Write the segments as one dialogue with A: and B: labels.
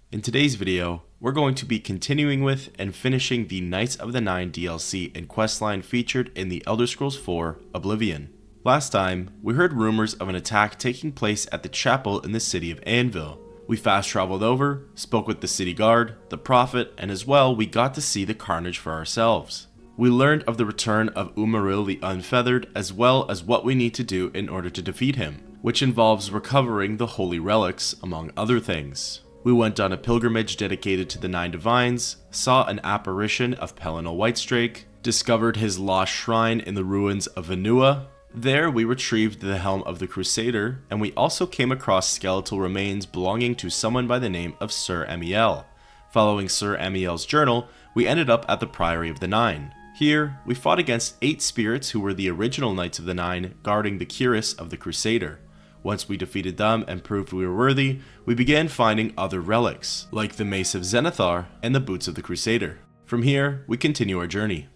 A: In today's video, we're going to be continuing with and finishing the Knights of the Nine DLC and questline featured in the Elder Scrolls IV Oblivion. Last time, we heard rumors of an attack taking place at the chapel in the city of Anvil. We fast traveled over, spoke with the city guard, the prophet, and as well we got to see the carnage for ourselves. We learned of the return of Umaril the Unfeathered as well as what we need to do in order to defeat him, which involves recovering the holy relics among other things. We went on a pilgrimage dedicated to the Nine Divines, saw an apparition of Pelinal Whitestrake, discovered his lost shrine in the ruins of Vanua. There we retrieved the helm of the Crusader, and we also came across skeletal remains belonging to someone by the name of Sir Amiel. Following Sir Amiel's journal, we ended up at the Priory of the Nine. Here, we fought against 8 spirits who were the original Knights of the Nine guarding the cuirass of the Crusader. Once we defeated them and proved we were worthy, we began finding other relics, like the Mace of Zenithar and the Boots of the Crusader. From here, we continue our journey.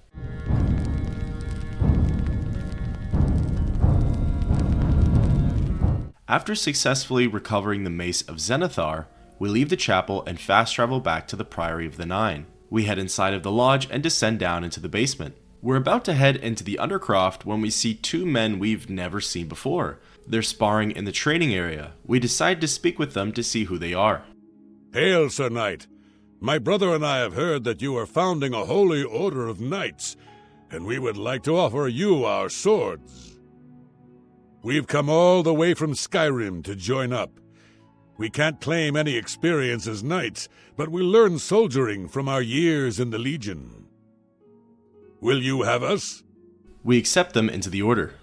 A: After successfully recovering the Mace of Zenithar, we leave the chapel and fast travel back to the Priory of the Nine. We head inside of the lodge and descend down into the basement. We're about to head into the Undercroft when we see 2 men we've never seen before. They're sparring in the training area. We decide to speak with them to see who they are.
B: Hail, Sir Knight. My brother and I have heard that you are founding a holy order of knights, and we would like to offer you our swords. We've come all the way from Skyrim to join up. We can't claim any experience as knights, but we learn soldiering from our years in the Legion. Will you have us?
A: We accept them into the order.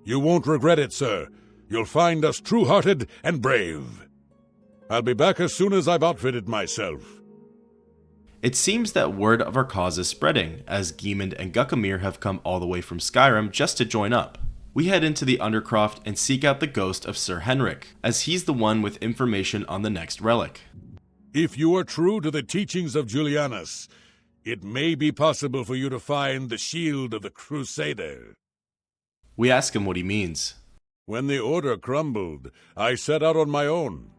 B: You won't regret it, sir. You'll find us true-hearted and brave. I'll be back as soon as I've outfitted myself.
A: It seems that word of our cause is spreading, as Giemund and Guckamir have come all the way from Skyrim just to join up. We head into the Undercroft and seek out the ghost of Sir Henrik, as he's the one with information on the next relic.
B: If you are true to the teachings of Julianus, it may be possible for you to find the shield of the Crusader.
A: We ask him what he means.
B: When the order crumbled, I set out on my own.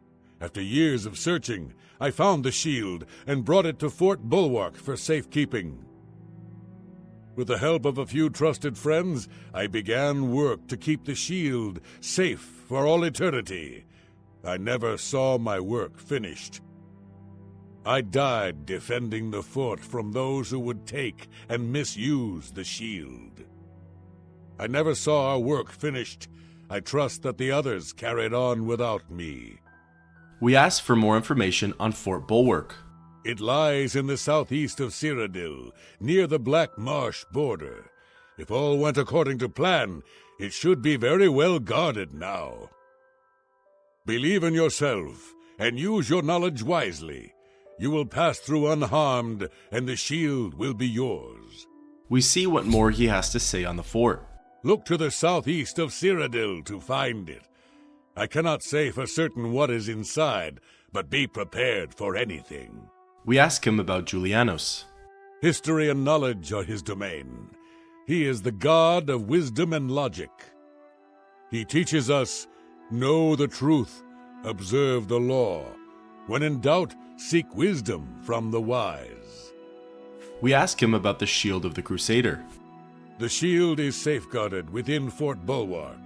B: After years of searching, I found the shield and brought it to Fort Bulwark for safekeeping. With the help of a few trusted friends, I began work to keep the shield safe for all eternity. I never saw my work finished. I died defending the fort from those who would take and misuse the shield. I never saw our work finished. I trust that the others carried on without me.
A: We ask for more information on Fort Bulwark.
B: It lies in the southeast of Cyrodiil, near the Black Marsh border. If all went according to plan, it should be very well guarded now. Believe in yourself, and use your knowledge wisely. You will pass through unharmed, and the shield will be yours.
A: We see what more he has to say on the fort.
B: Look to the southeast of Cyrodiil to find it. I cannot say for certain what is inside, but be prepared for anything.
A: We ask him about Julianus.
B: History and knowledge are his domain. He is the god of wisdom and logic. He teaches us, know the truth, observe the law. When in doubt, seek wisdom from the wise.
A: We ask him about the shield of the Crusader.
B: The shield is safeguarded within Fort Bulwark.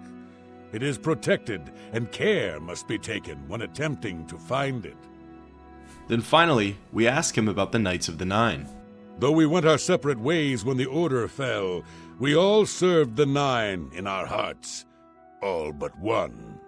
B: It is protected, and care must be taken when attempting to find it.
A: Then finally, we ask him about the Knights of the Nine.
B: Though we went our separate ways when the order fell, we all served the Nine in our hearts. All but one.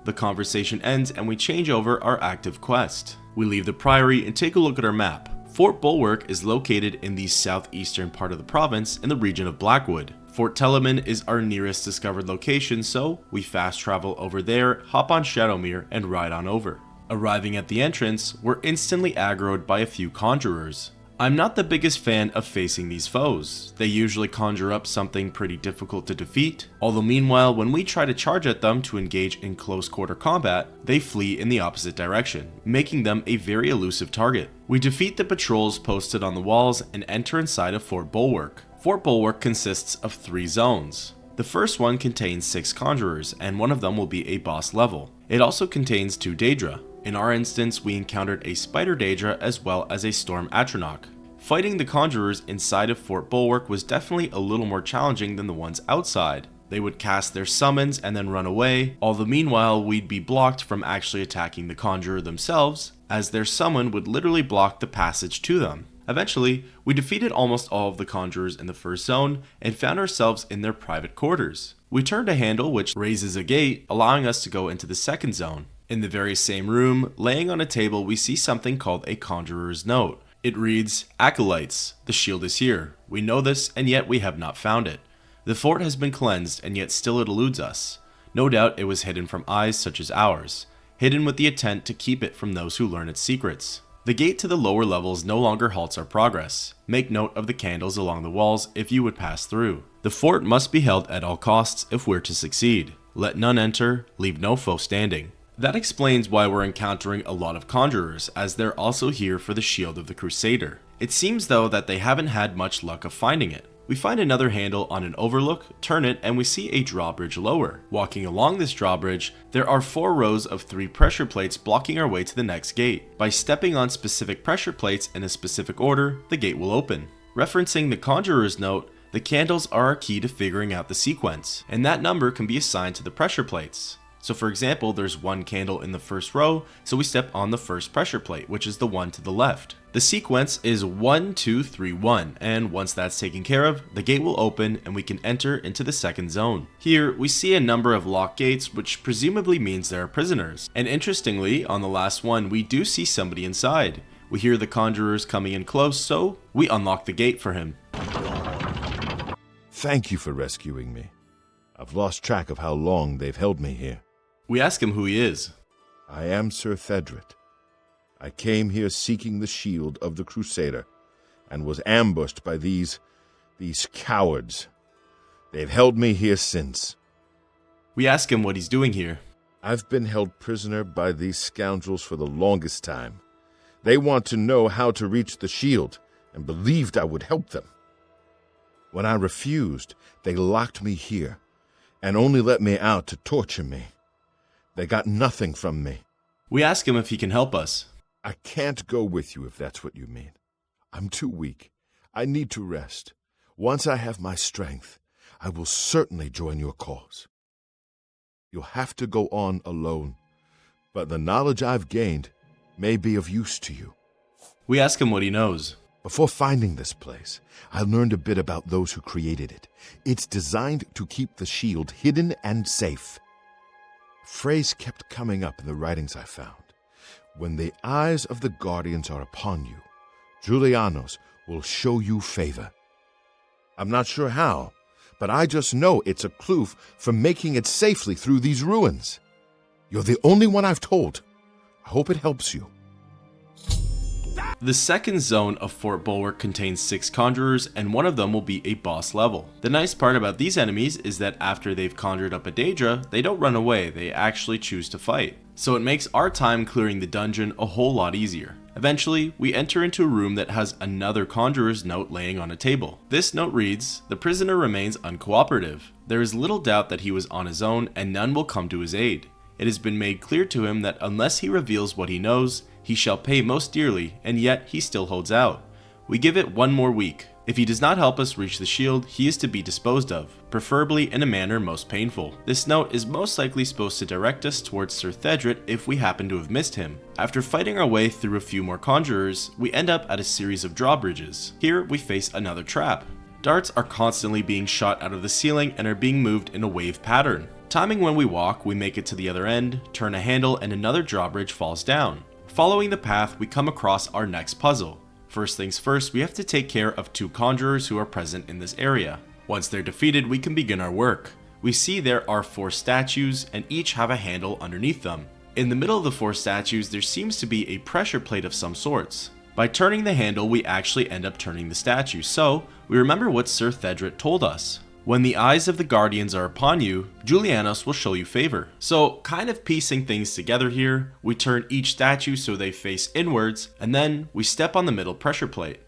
A: The conversation ends and we change over our active quest. We leave the Priory and take a look at our map. Fort Bulwark is located in the southeastern part of the province in the region of Blackwood. Fort Telemann is our nearest discovered location, so we fast travel over there, hop on Shadowmere, and ride on over. Arriving at the entrance, we're instantly aggroed by a few conjurers. I'm not the biggest fan of facing these foes. They usually conjure up something pretty difficult to defeat, although meanwhile when we try to charge at them to engage in close quarter combat, they flee in the opposite direction, making them a very elusive target. We defeat the patrols posted on the walls and enter inside of Fort Bulwark. Fort Bulwark consists of 3 zones. The first one contains 6 conjurers, and one of them will be a boss level. It also contains 2 Daedra. In our instance, we encountered a Spider Daedra as well as a Storm Atronach. Fighting the conjurers inside of Fort Bulwark was definitely a little more challenging than the ones outside. They would cast their summons and then run away, although meanwhile we'd be blocked from actually attacking the conjurer themselves, as their summon would literally block the passage to them. Eventually, we defeated almost all of the conjurers in the first zone and found ourselves in their private quarters. We turned a handle which raises a gate, allowing us to go into the second zone. In the very same room, laying on a table, we see something called a Conjurer's Note. It reads, "Acolytes, the shield is here. We know this, and yet we have not found it. The fort has been cleansed, and yet still it eludes us. No doubt it was hidden from eyes such as ours, hidden with the intent to keep it from those who learn its secrets. The gate to the lower levels no longer halts our progress. Make note of the candles along the walls if you would pass through. The fort must be held at all costs if we're to succeed. Let none enter, leave no foe standing." That explains why we're encountering a lot of conjurers, as they're also here for the shield of the Crusader. It seems though that they haven't had much luck of finding it. We find another handle on an overlook, turn it, and we see a drawbridge lower. Walking along this drawbridge, there are 4 rows of 3 pressure plates blocking our way to the next gate. By stepping on specific pressure plates in a specific order, the gate will open. Referencing the Conjurer's Note, the candles are our key to figuring out the sequence, and that number can be assigned to the pressure plates. So for example, there's 1 candle in the first row, so we step on the first pressure plate, which is the one to the left. The sequence is 1, 2, 3, 1, and once that's taken care of, the gate will open and we can enter into the second zone. Here, we see a number of locked gates, which presumably means there are prisoners. And interestingly, on the last one, we do see somebody inside. We hear the conjurers coming in close, so we unlock the gate for him.
C: Thank you for rescuing me. I've lost track of how long they've held me here.
A: We ask him who he is.
C: I am Sir Thedret. I came here seeking the shield of the Crusader, and was ambushed by these cowards. They've held me here since.
A: We ask him what he's doing here.
C: I've been held prisoner by these scoundrels for the longest time. They want to know how to reach the shield, and believed I would help them. When I refused, they locked me here, and only let me out to torture me. They got nothing from me.
A: We ask him if he can help us.
C: I can't go with you if that's what you mean. I'm too weak. I need to rest. Once I have my strength, I will certainly join your cause. You'll have to go on alone, but the knowledge I've gained may be of use to you.
A: We ask him what he knows.
C: Before finding this place, I learned a bit about those who created it. It's designed to keep the shield hidden and safe. A phrase kept coming up in the writings I found. When the eyes of the Guardians are upon you, Julianos will show you favor. I'm not sure how, but I just know it's a clue for making it safely through these ruins. You're the only one I've told. I hope it helps you.
A: The second zone of Fort Bulwark contains 6 conjurers, and one of them will be a boss level. The nice part about these enemies is that after they've conjured up a Daedra, they don't run away, they actually choose to fight. So it makes our time clearing the dungeon a whole lot easier. Eventually, we enter into a room that has another Conjurer's Note laying on a table. This note reads, "The prisoner remains uncooperative. There is little doubt that he was on his own and none will come to his aid. It has been made clear to him that unless he reveals what he knows, he shall pay most dearly, and yet he still holds out. We give it 1 more week. If he does not help us reach the shield, he is to be disposed of, preferably in a manner most painful." This note is most likely supposed to direct us towards Sir Thedret if we happen to have missed him. After fighting our way through a few more conjurers, we end up at a series of drawbridges. Here we face another trap. Darts are constantly being shot out of the ceiling and are being moved in a wave pattern. Timing when we walk, we make it to the other end, turn a handle, and another drawbridge falls down. Following the path, we come across our next puzzle. First things first, we have to take care of 2 conjurers who are present in this area. Once they're defeated, we can begin our work. We see there are 4 statues, and each have a handle underneath them. In the middle of the 4 statues, there seems to be a pressure plate of some sorts. By turning the handle, we actually end up turning the statue, so we remember what Sir Thedret told us. When the eyes of the Guardians are upon you, Julianos will show you favor. So, kind of piecing things together here, we turn each statue so they face inwards, and then we step on the middle pressure plate.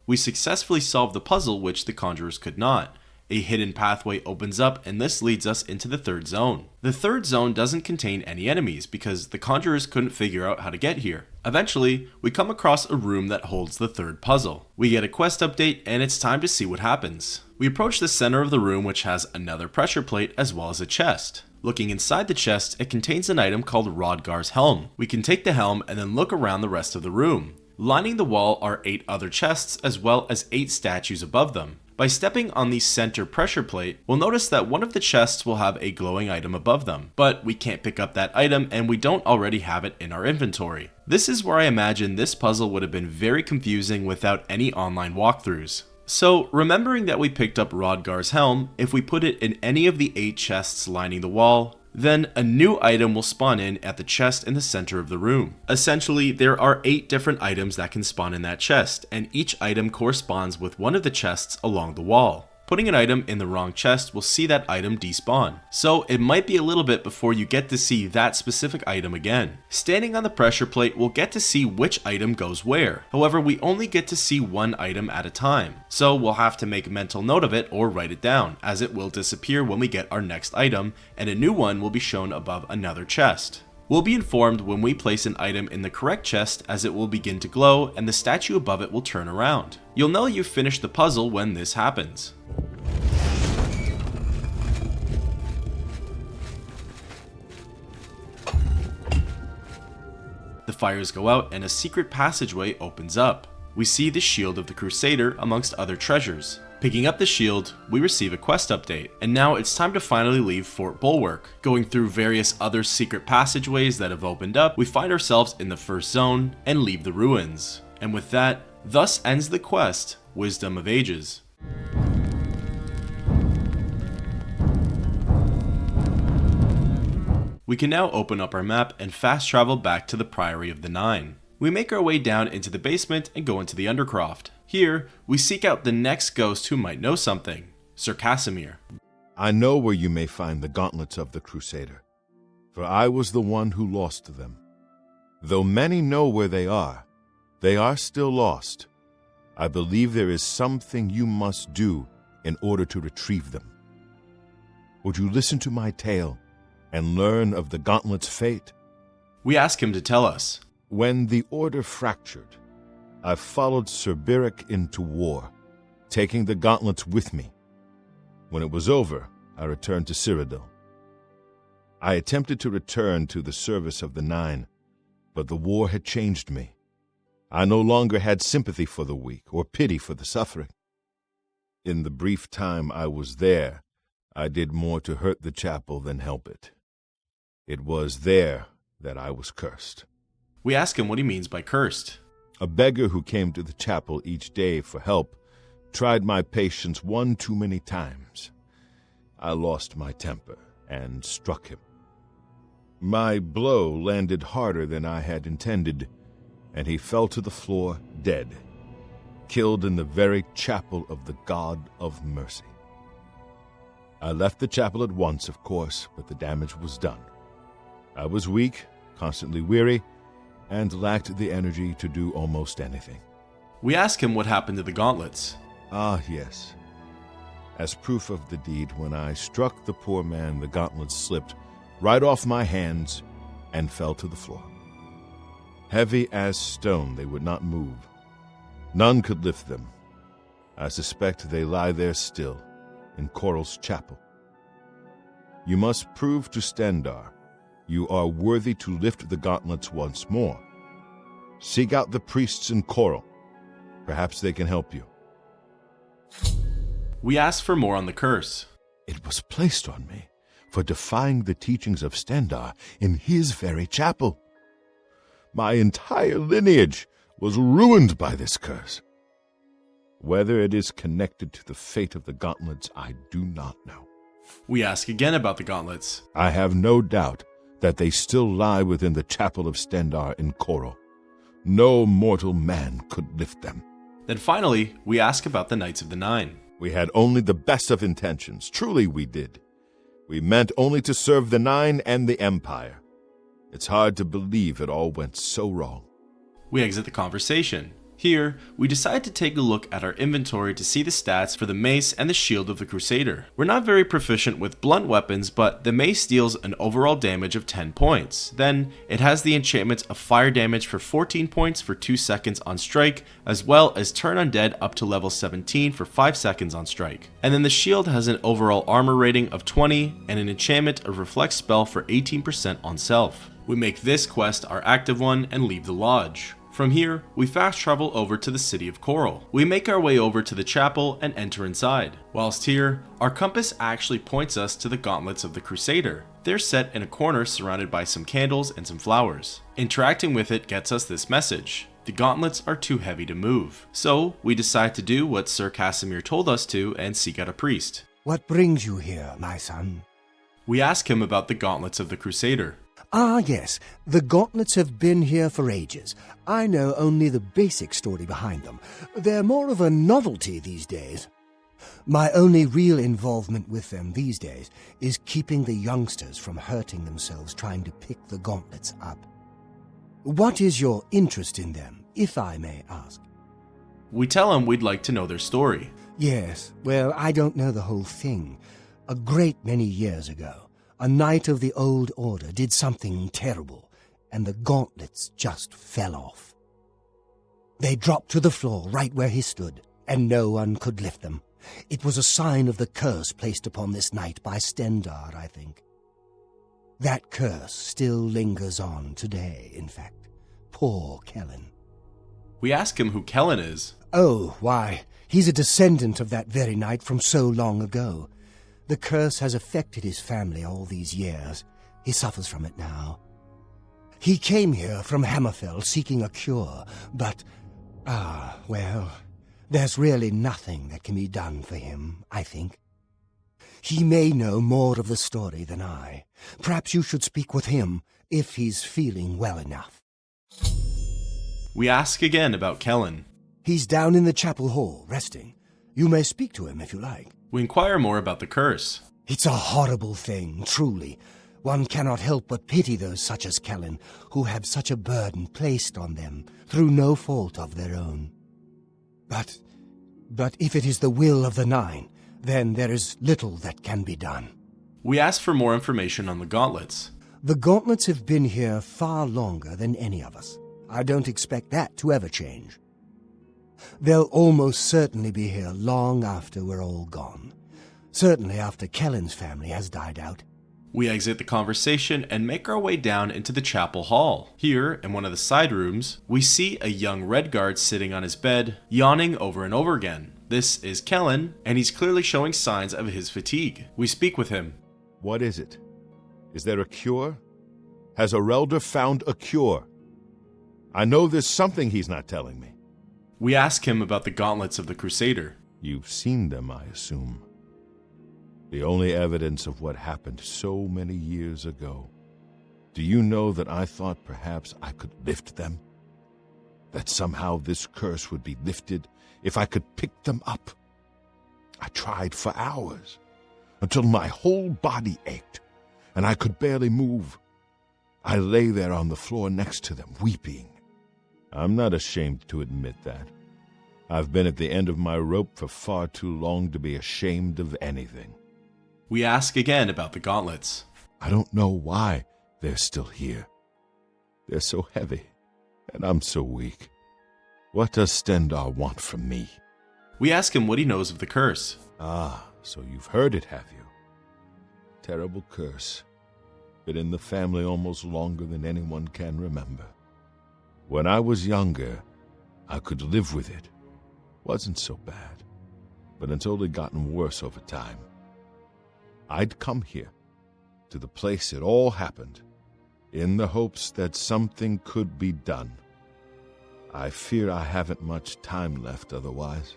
A: We successfully solve the puzzle which the conjurers could not. A hidden pathway opens up and this leads us into the third zone. The third zone doesn't contain any enemies because the conjurers couldn't figure out how to get here. Eventually, we come across a room that holds the third puzzle. We get a quest update and it's time to see what happens. We approach the center of the room, which has another pressure plate as well as a chest. Looking inside the chest, it contains an item called Rodgar's helm. We can take the helm and then look around the rest of the room. Lining the wall are 8 other chests as well as 8 statues above them. By stepping on the center pressure plate, we'll notice that one of the chests will have a glowing item above them, but we can't pick up that item and we don't already have it in our inventory. This is where I imagine this puzzle would have been very confusing without any online walkthroughs. So, remembering that we picked up Rodgar's helm, if we put it in any of the 8 chests lining the wall, then a new item will spawn in at the chest in the center of the room. Essentially, there are 8 different items that can spawn in that chest, and each item corresponds with one of the chests along the wall. Putting an item in the wrong chest will see that item despawn, so it might be a little bit before you get to see that specific item again. Standing on the pressure plate, we'll get to see which item goes where. However, we only get to see one item at a time, so we'll have to make a mental note of it or write it down, as it will disappear when we get our next item, and a new one will be shown above another chest. We'll be informed when we place an item in the correct chest, as it will begin to glow and the statue above it will turn around. You'll know you've finished the puzzle when this happens. The fires go out and a secret passageway opens up. We see the shield of the Crusader amongst other treasures. Picking up the shield, we receive a quest update, and now it's time to finally leave Fort Bulwark. Going through various other secret passageways that have opened up, we find ourselves in the first zone and leave the ruins. And with that, thus ends the quest, Wisdom of Ages. We can now open up our map and fast travel back to the Priory of the Nine. We make our way down into the basement and go into the Undercroft. Here, we seek out the next ghost who might know something, Sir Casimir.
C: I know where you may find the gauntlets of the Crusader, for I was the one who lost them. Though many know where they are still lost. I believe there is something you must do in order to retrieve them. Would you listen to my tale and learn of the gauntlet's fate?
A: We ask him to tell us.
C: When the Order fractured, I followed Sir Beric into war, taking the gauntlets with me. When it was over, I returned to Cyrodiil. I attempted to return to the service of the Nine, but the war had changed me. I no longer had sympathy for the weak or pity for the suffering. In the brief time I was there, I did more to hurt the chapel than help it. It was there that I was cursed.
A: We ask him what he means by cursed.
C: A beggar who came to the chapel each day for help tried my patience one too many times. I lost my temper and struck him. My blow landed harder than I had intended, and he fell to the floor dead, killed in the very chapel of the God of Mercy. I left the chapel at once, of course, but the damage was done. I was weak, constantly weary, and lacked the energy to do almost anything.
A: We ask him what happened to the gauntlets.
C: Ah, yes. As proof of the deed, when I struck the poor man, the gauntlets slipped right off my hands and fell to the floor. Heavy as stone, they would not move. None could lift them. I suspect they lie there still, in Coral's chapel. You must prove to Stendarr you are worthy to lift the gauntlets once more. Seek out the priests in Coral. Perhaps they can help you.
A: We ask for more on the curse.
C: It was placed on me for defying the teachings of Stendarr in his very chapel. My entire lineage was ruined by this curse. Whether it is connected to the fate of the gauntlets, I do not know.
A: We ask again about the gauntlets.
C: I have no doubt that they still lie within the chapel of Stendarr in Coral. No mortal man could lift them.
A: Then finally, we ask about the Knights of the Nine.
C: We had only the best of intentions. Truly we did. We meant only to serve the Nine and the Empire. It's hard to believe it all went so wrong.
A: We exit the conversation. Here, we decide to take a look at our inventory to see the stats for the mace and the shield of the Crusader. We're not very proficient with blunt weapons, but the mace deals an overall damage of 10 points. Then, it has the enchantment of fire damage for 14 points for 2 seconds on strike, as well as turn undead up to level 17 for 5 seconds on strike. And then the shield has an overall armor rating of 20 and an enchantment of reflect spell for 18% on self. We make this quest our active one and leave the lodge. From here, we fast travel over to the city of Coral. We make our way over to the chapel and enter inside. Whilst here, our compass actually points us to the gauntlets of the Crusader. They're set in a corner surrounded by some candles and some flowers. Interacting with it gets us this message: the gauntlets are too heavy to move. So, we decide to do what Sir Casimir told us to and seek out a priest.
D: What brings you here, my son?
A: We ask him about the gauntlets of the Crusader.
D: Ah, yes. The gauntlets have been here for ages. I know only the basic story behind them. They're more of a novelty these days. My only real involvement with them these days is keeping the youngsters from hurting themselves trying to pick the gauntlets up. What is your interest in them, if I may ask?
A: We tell him we'd like to know their story.
D: Yes, well, I don't know the whole thing. A great many years ago, a knight of the old order did something terrible, and the gauntlets just fell off. They dropped to the floor right where he stood, and no one could lift them. It was a sign of the curse placed upon this knight by Stendarr, I think. That curse still lingers on today, in fact. Poor Kellen.
A: We ask him who Kellen is.
D: Oh, why, he's a descendant of that very knight from so long ago. The curse has affected his family all these years. He suffers from it now. He came here from Hammerfell seeking a cure, but, well, there's really nothing that can be done for him, I think. He may know more of the story than I. Perhaps you should speak with him, if he's feeling well enough.
A: We ask again about Kellen.
D: He's down in the chapel hall, resting. You may speak to him if you like.
A: We inquire more about the curse.
D: It's a horrible thing, truly. One cannot help but pity those such as Kellen, who have such a burden placed on them through no fault of their own. But if it is the will of the Nine, then there is little that can be done.
A: We ask for more information on the gauntlets.
D: The gauntlets have been here far longer than any of us. I don't expect that to ever change. They'll almost certainly be here long after we're all gone. Certainly after Kellen's family has died out.
A: We exit the conversation and make our way down into the chapel hall. Here, in one of the side rooms, we see a young Redguard sitting on his bed, yawning over and over again. This is Kellen, and he's clearly showing signs of his fatigue. We speak with him.
C: What is it? Is there a cure? Has Erelder found a cure? I know there's something he's not telling me.
A: We ask him about the gauntlets of the Crusader.
C: You've seen them, I assume. The only evidence of what happened so many years ago. Do you know that I thought perhaps I could lift them? That somehow this curse would be lifted if I could pick them up? I tried for hours, until my whole body ached, and I could barely move. I lay there on the floor next to them, weeping. I'm not ashamed to admit that. I've been at the end of my rope for far too long to be ashamed of anything.
A: We ask again about the gauntlets.
C: I don't know why they're still here. They're so heavy, and I'm so weak. What does Stendarr want from me?
A: We ask him what he knows of the curse.
C: Ah, so you've heard it, have you? Terrible curse. Been in the family almost longer than anyone can remember. When I was younger, I could live with it. Wasn't so bad, but it's only gotten worse over time. I'd come here, to the place it all happened, in the hopes that something could be done. I fear I haven't much time left otherwise.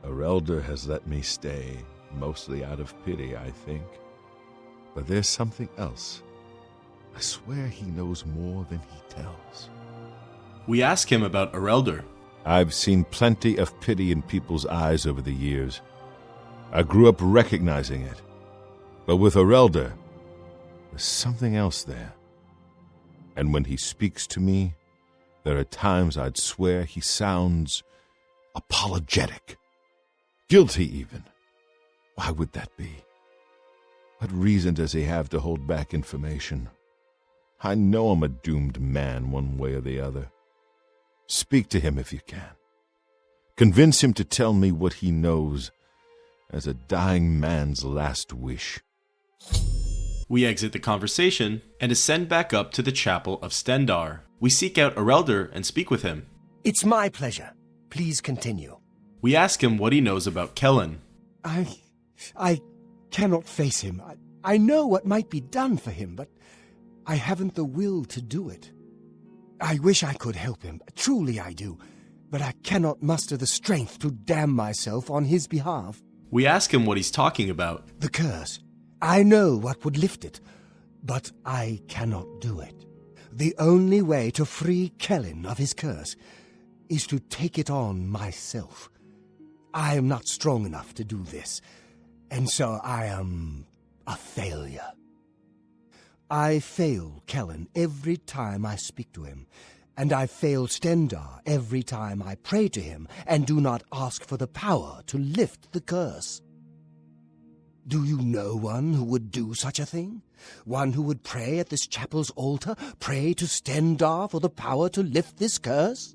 C: Erelder has let me stay, mostly out of pity, I think. But there's something else. I swear he knows more than he tells.
A: We ask him about Erelder.
C: I've seen plenty of pity in people's eyes over the years. I grew up recognizing it. But with Erelder, there's something else there. And when he speaks to me, There are times I'd swear he sounds apologetic. Guilty, even. Why would that be? What reason does he have to hold back information? I know I'm a doomed man one way or the other. Speak to him if you can. Convince him to tell me what he knows as a dying man's last wish.
A: We exit the conversation and ascend back up to the chapel of Stendarr. We seek out Erelder and speak with him.
D: It's my pleasure. Please continue.
A: We ask him what he knows about Kellen.
D: I cannot face him. I know what might be done for him, but I haven't the will to do it. I wish I could help him. Truly I do. But I cannot muster the strength to damn myself on his behalf.
A: We ask him what he's talking about.
D: The curse. I know what would lift it, but I cannot do it. The only way to free Kellen of his curse is to take it on myself. I am not strong enough to do this, and so I am a failure. I fail Kellen every time I speak to him, and I fail Stendarr every time I pray to him and do not ask for the power to lift the curse. Do you know one who would do such a thing? One who would pray at this chapel's altar, pray to Stendarr for the power to lift this curse?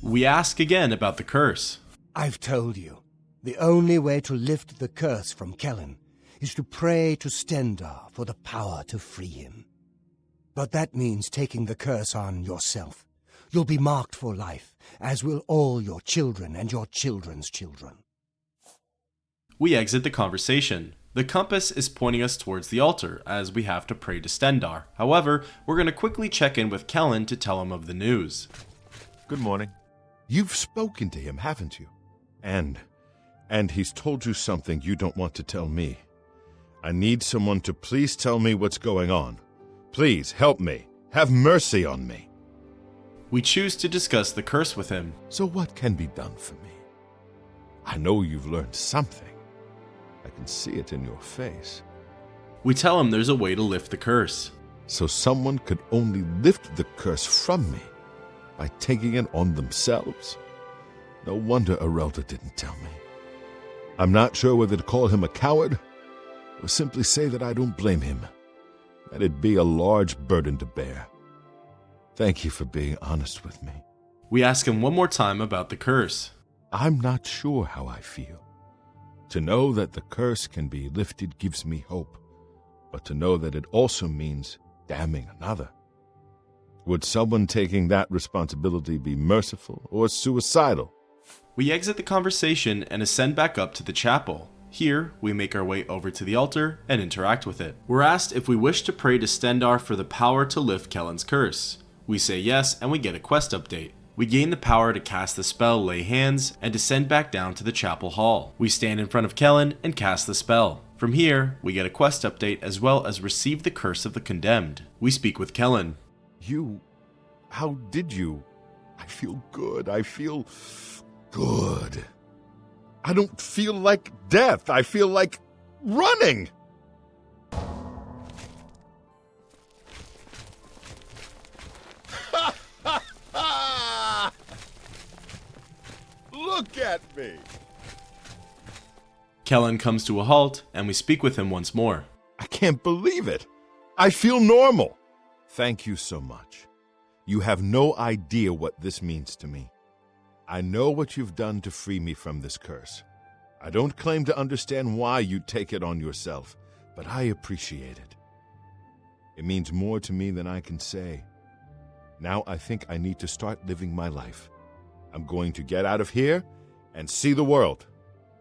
A: We ask again about the curse.
D: I've told you, the only way to lift the curse from Kellen is to pray to Stendarr for the power to free him. But that means taking the curse on yourself. You'll be marked for life, as will all your children and your children's children.
A: We exit the conversation. The compass is pointing us towards the altar, as we have to pray to Stendarr. However, we're going to quickly check in with Kellen to tell him of the news.
C: Good morning. You've spoken to him, haven't you? And he's told you something you don't want to tell me. I need someone to please tell me what's going on. Please help me. Have mercy on me.
A: We choose to discuss the curse with him.
C: So what can be done for me? I know you've learned something. I can see it in your face.
A: We tell him there's a way to lift the curse.
C: So someone could only lift the curse from me by taking it on themselves? No wonder Erelder didn't tell me. I'm not sure whether to call him a coward or simply say that I don't blame him. That'd be a large burden to bear. Thank you for being honest with me.
A: We ask him one more time about the curse.
C: I'm not sure how I feel. To know that the curse can be lifted gives me hope, but to know that it also means damning another. Would someone taking that responsibility be merciful or suicidal?
A: We exit the conversation and ascend back up to the chapel. Here, we make our way over to the altar and interact with it. We're asked if we wish to pray to Stendarr for the power to lift Kellen's curse. We say yes, and we get a quest update. We gain the power to cast the spell Lay Hands and descend back down to the chapel hall. We stand in front of Kellen and cast the spell. From here, we get a quest update as well as receive the curse of the condemned. We speak with Kellen.
C: How did you? I feel good. I feel good. I don't feel like death. I feel like running. Look at me.
A: Kellen comes to a halt, and we speak with him once more.
C: I can't believe it. I feel normal. Thank you so much. You have no idea what this means to me. I know what you've done to free me from this curse. I don't claim to understand why you take it on yourself, but I appreciate it. It means more to me than I can say. Now I think I need to start living my life. I'm going to get out of here and see the world.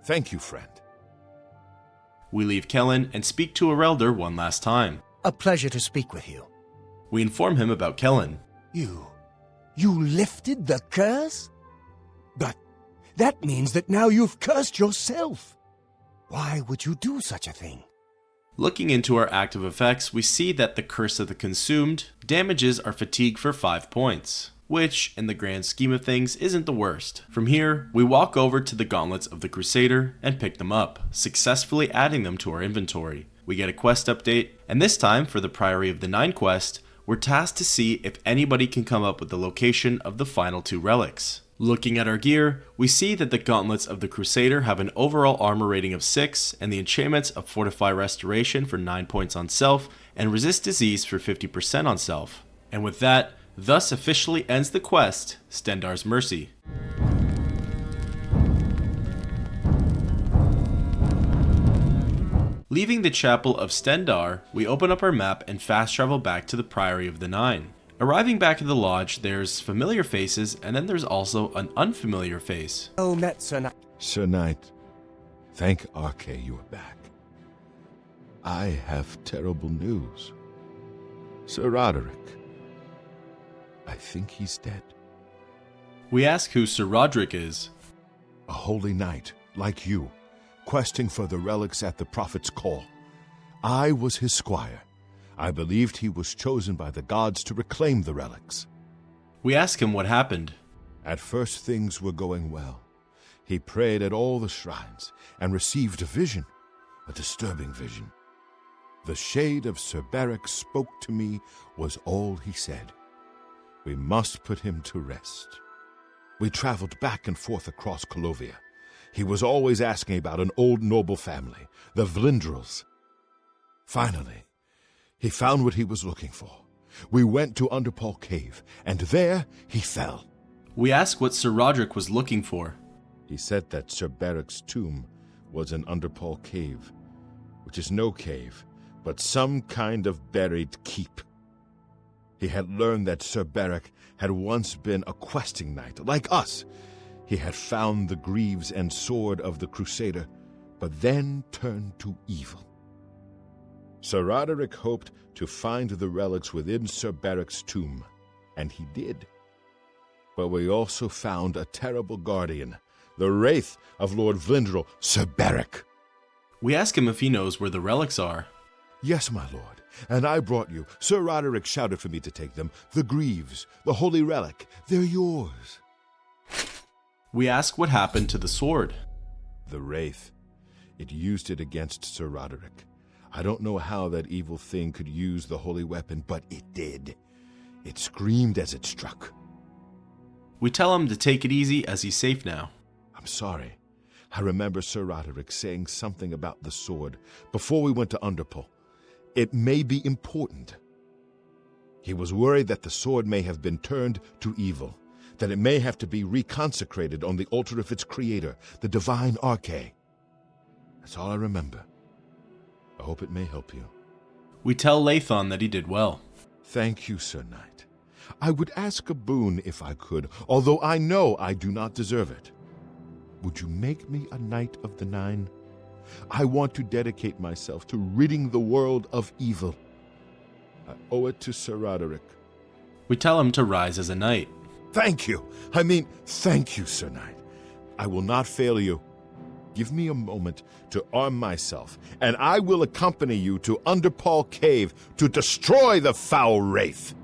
C: Thank you, friend.
A: We leave Kellen and speak to Erelder one last time.
D: A pleasure to speak with you.
A: We inform him about Kellen.
D: You lifted the curse? But that means that now you've cursed yourself. Why would you do such a thing?
A: Looking into our active effects, we see that the Curse of the Consumed damages our fatigue for 5 points, which, in the grand scheme of things, isn't the worst. From here, we walk over to the gauntlets of the Crusader and pick them up, successfully adding them to our inventory. We get a quest update, and this time, for the Priory of the Nine quest, we're tasked to see if anybody can come up with the location of the final 2 relics. Looking at our gear, we see that the gauntlets of the Crusader have an overall armor rating of 6, and the enchantments of Fortify Restoration for 9 points on self, and Resist Disease for 50% on self. And with that, thus officially ends the quest, Stendarr's Mercy. Leaving the Chapel of Stendarr, we open up our map and fast travel back to the Priory of the Nine. Arriving back at the lodge, there's familiar faces, and then there's also an unfamiliar face.
D: Oh, met Sir Knight.
C: Sir Knight, thank Arche you are back. I have terrible news. Sir Roderick, I think he's dead.
A: We ask who Sir Roderick is.
C: A holy knight, like you, questing for the relics at the Prophet's call. I was his squire. I believed he was chosen by the gods to reclaim the relics.
A: We ask him what happened.
C: At first things were going well. He prayed at all the shrines and received a vision, a disturbing vision. The shade of Sir Beric spoke to me was all he said. We must put him to rest. We traveled back and forth across Colovia. He was always asking about an old noble family, the Vlindrels. Finally, he found what he was looking for. We went to Underpall Cave, and there he fell.
A: We ask what Sir Roderick was looking for.
C: He said that Sir Beric's tomb was in Underpall Cave, which is no cave, but some kind of buried keep. He had learned that Sir Beric had once been a questing knight, like us. He had found the greaves and sword of the Crusader, but then turned to evil. Sir Roderick hoped to find the relics within Sir Beric's tomb, and he did. But we also found a terrible guardian, the wraith of Lord Vlindrel, Sir Beric.
A: We ask him if he knows where the relics are.
C: Yes, my lord, and I brought you. Sir Roderick shouted for me to take them. The greaves, the holy relic, they're yours.
A: We ask what happened to the sword.
C: The wraith. It used it against Sir Roderick. I don't know how that evil thing could use the holy weapon, but it did. It screamed as it struck.
A: We tell him to take it easy as he's safe now.
C: I'm sorry. I remember Sir Roderick saying something about the sword before we went to Underpall. It may be important. He was worried that the sword may have been turned to evil, that it may have to be reconsecrated on the altar of its creator, the divine Arche. That's all I remember. I hope it may help you.
A: We tell Lathon that he did well.
C: Thank you, Sir Knight. I would ask a boon if I could, although I know I do not deserve it. Would you make me a Knight of the Nine? I want to dedicate myself to ridding the world of evil. I owe it to Sir Roderick.
A: We tell him to rise as a knight.
C: Thank you. Thank you, Sir Knight. I will not fail you. Give me a moment to arm myself, and I will accompany you to Underpall Cave to destroy the foul wraith.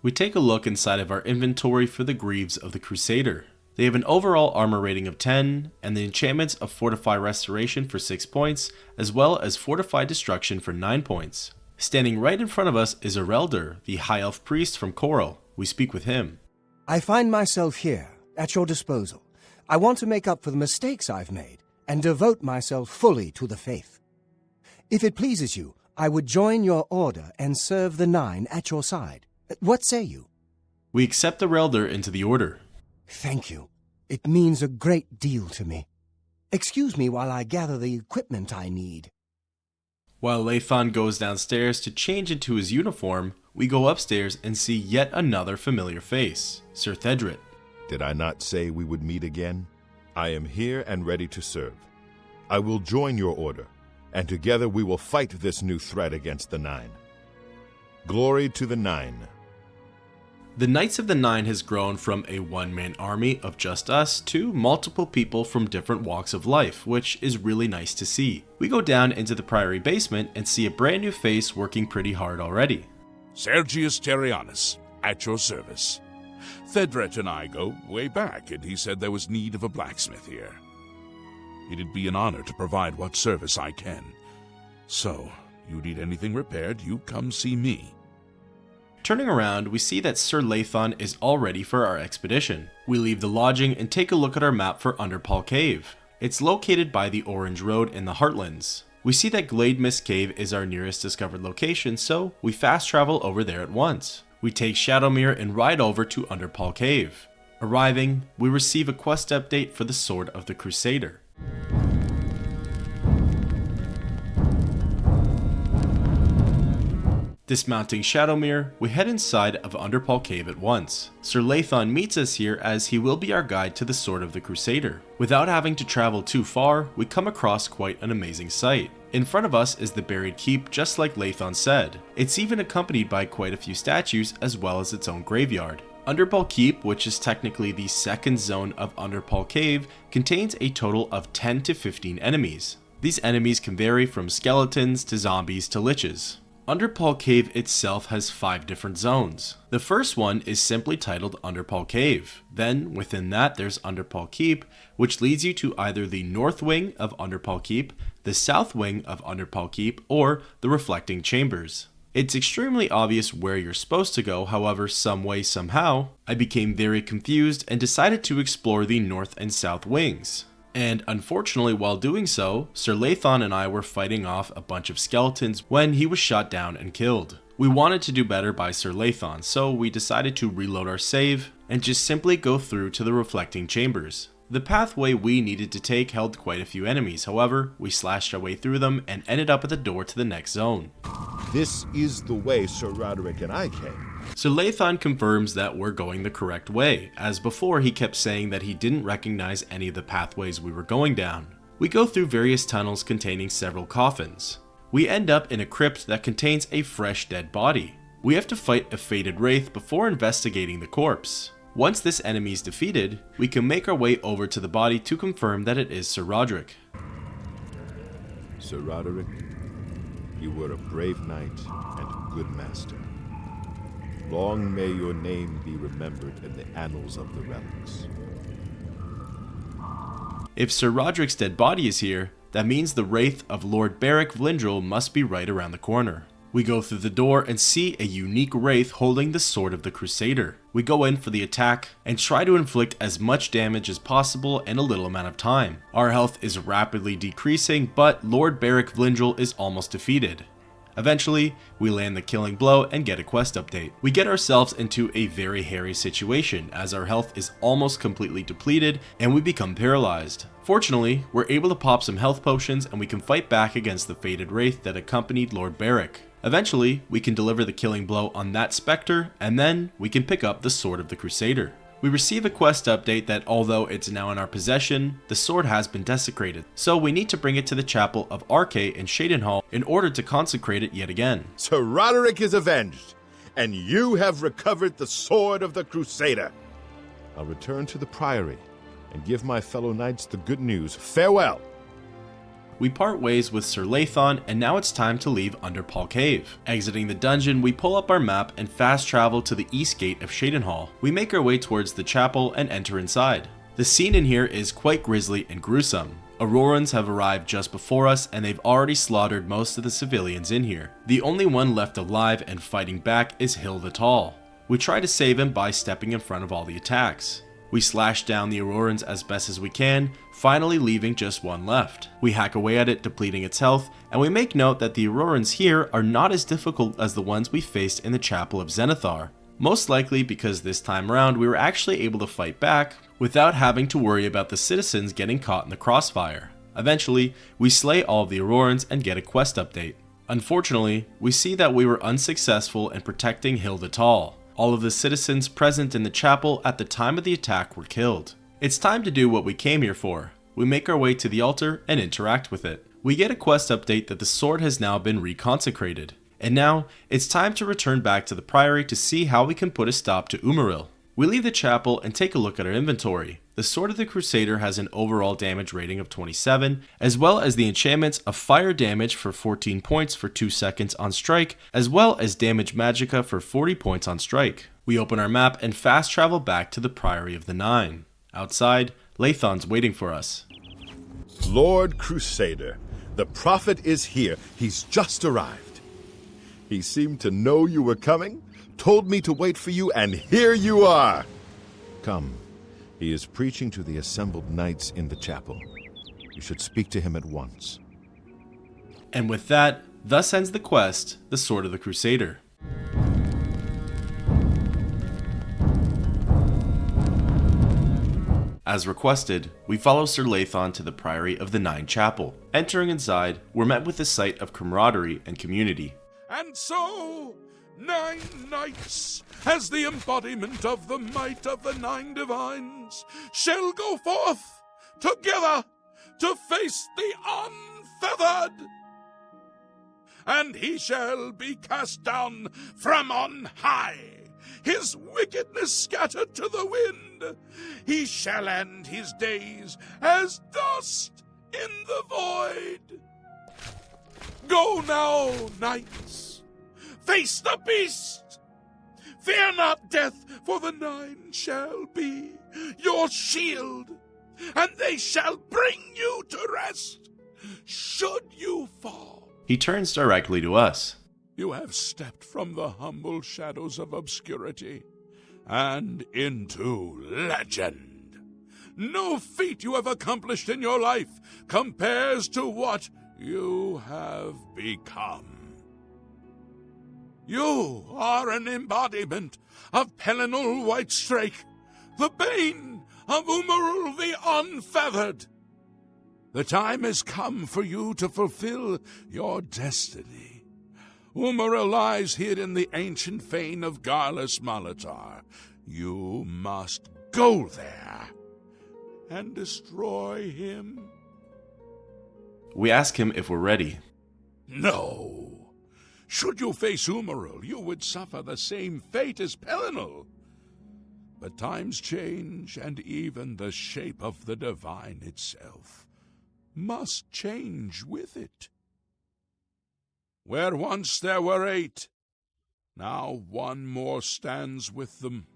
A: We take a look inside of our inventory for the greaves of the Crusader. They have an overall armor rating of 10, and the enchantments of Fortify Restoration for 6 points, as well as Fortify Destruction for 9 points. Standing right in front of us is Erelder, the High Elf Priest from Coral. We speak with him.
D: I find myself here, at your disposal. I want to make up for the mistakes I've made, and devote myself fully to the faith. If it pleases you, I would join your order and serve the Nine at your side. What say you?
A: We accept Erelder into the order.
D: Thank you. It means a great deal to me. Excuse me while I gather the equipment I need.
A: While Lathon goes downstairs to change into his uniform, we go upstairs and see yet another familiar face, Sir Thedret.
C: Did I not say we would meet again? I am here and ready to serve. I will join your order, and together we will fight this new threat against the Nine. Glory to the Nine.
A: The Knights of the Nine has grown from a one-man army of just us to multiple people from different walks of life, which is really nice to see. We go down into the Priory basement and see a brand new face working pretty hard already.
B: Sergius Terrianus, at your service. Thedret and I go way back, and he said there was need of a blacksmith here. It'd be an honor to provide what service I can. So, you need anything repaired, you come see me.
A: Turning around, we see that Sir Lathon is all ready for our expedition. We leave the lodging and take a look at our map for Underpall Cave. It's located by the Orange Road in the Heartlands. We see that Glade Mist Cave is our nearest discovered location, so we fast travel over there at once. We take Shadowmere and ride over to Underpall Cave. Arriving, we receive a quest update for the Sword of the Crusader. Dismounting Shadowmere, we head inside of Underpall Cave at once. Sir Lathon meets us here as he will be our guide to the Sword of the Crusader. Without having to travel too far, we come across quite an amazing sight. In front of us is the buried keep, just like Lathon said. It's even accompanied by quite a few statues as well as its own graveyard. Underpall Keep, which is technically the second zone of Underpall Cave, contains a total of 10 to 15 enemies. These enemies can vary from skeletons to zombies to liches. Underpall Cave itself has 5 different zones. The first one is simply titled Underpall Cave. Then, within that, there's Underpall Keep, which leads you to either the north wing of Underpall Keep, the south wing of Underpall Keep, or the Reflecting Chambers. It's extremely obvious where you're supposed to go, however, some way, somehow, I became very confused and decided to explore the north and south wings. And unfortunately, while doing so, Sir Lathon and I were fighting off a bunch of skeletons when he was shot down and killed. We wanted to do better by Sir Lathon, so we decided to reload our save and just simply go through to the Reflecting Chambers. The pathway we needed to take held quite a few enemies, however, we slashed our way through them and ended up at the door to the next zone.
C: This is the way Sir Roderick and I came.
A: So Lathon confirms that we're going the correct way, as before he kept saying that he didn't recognize any of the pathways we were going down. We go through various tunnels containing several coffins. We end up in a crypt that contains a fresh dead body. We have to fight a faded wraith before investigating the corpse. Once this enemy is defeated, we can make our way over to the body to confirm that it is Sir Roderick.
C: Sir Roderick, you were a brave knight and a good master. Long may your name be remembered in the annals of the relics.
A: If Sir Roderick's dead body is here, that means the wraith of Lord Beric Vlindrel must be right around the corner. We go through the door and see a unique wraith holding the Sword of the Crusader. We go in for the attack and try to inflict as much damage as possible in a little amount of time. Our health is rapidly decreasing, but Lord Beric Vlindrel is almost defeated. Eventually, we land the killing blow and get a quest update. We get ourselves into a very hairy situation as our health is almost completely depleted and we become paralyzed. Fortunately, we're able to pop some health potions and we can fight back against the faded wraith that accompanied Lord Beric. Eventually, we can deliver the killing blow on that spectre and then we can pick up the Sword of the Crusader. We receive a quest update that although it's now in our possession, the sword has been desecrated, so we need to bring it to the chapel of Arche in Shadenhall in order to consecrate it yet again.
C: Sir Roderick is avenged, and you have recovered the Sword of the Crusader. I'll return to the Priory and give my fellow knights the good news. Farewell!
A: We part ways with Sir Lathon, and now it's time to leave Underpall Cave. Exiting the dungeon, we pull up our map and fast travel to the east gate of Shadenhall. We make our way towards the chapel and enter inside. The scene in here is quite grisly and gruesome. Aurorans have arrived just before us and they've already slaughtered most of the civilians in here. The only one left alive and fighting back is Hill the Tall. We try to save him by stepping in front of all the attacks. We slash down the Aurorans as best as we can, finally leaving just one left. We hack away at it, depleting its health, and we make note that the Aurorans here are not as difficult as the ones we faced in the Chapel of Zenithar. Most likely because this time around we were actually able to fight back without having to worry about the citizens getting caught in the crossfire. Eventually, we slay all of the Aurorans and get a quest update. Unfortunately, we see that we were unsuccessful in protecting Hill the Tall. All of the citizens present in the chapel at the time of the attack were killed. It's time to do what we came here for. We make our way to the altar and interact with it. We get a quest update that the sword has now been reconsecrated. And now, it's time to return back to the Priory to see how we can put a stop to Umaril. We leave the chapel and take a look at our inventory. The Sword of the Crusader has an overall damage rating of 27, as well as the enchantments of fire damage for 14 points for 2 seconds on strike, as well as damage magicka for 40 points on strike. We open our map and fast travel back to the Priory of the Nine. Outside, Lathon's waiting for us.
C: Lord Crusader, the prophet is here. He's just arrived. He seemed to know you were coming, told me to wait for you, and here you are! Come, he is preaching to the assembled knights in the chapel. You should speak to him at once.
A: And with that, thus ends the quest, The Sword of the Crusader. As requested, we follow Sir Lathon to the Priory of the Nine Chapel. Entering inside, we're met with a sight of camaraderie and community.
B: And so, 9 knights, as the embodiment of the might of the 9 divines, shall go forth together to face the unfeathered. And he shall be cast down from on high, his wickedness scattered to the wind. He shall end his days as dust in the void. Go now, knights, face the beast. Fear not death, for the 9 shall be your shield, and they shall bring you to rest, should you fall.
A: He turns directly to us.
B: You have stepped from the humble shadows of obscurity and into legend. No feat you have accomplished in your life compares to what you have become. You are an embodiment of Pelinal Whitestrake, the bane of Umaril the Unfeathered. The time has come for you to fulfill your destiny. Umaril lies hid in the ancient fane of Garlus Malatar. You must go there and destroy him.
A: We ask him if we're ready.
B: No. Should you face Umaril, you would suffer the same fate as Pelinal. But times change, and even the shape of the divine itself must change with it. Where once there were 8, now 1 more stands with them,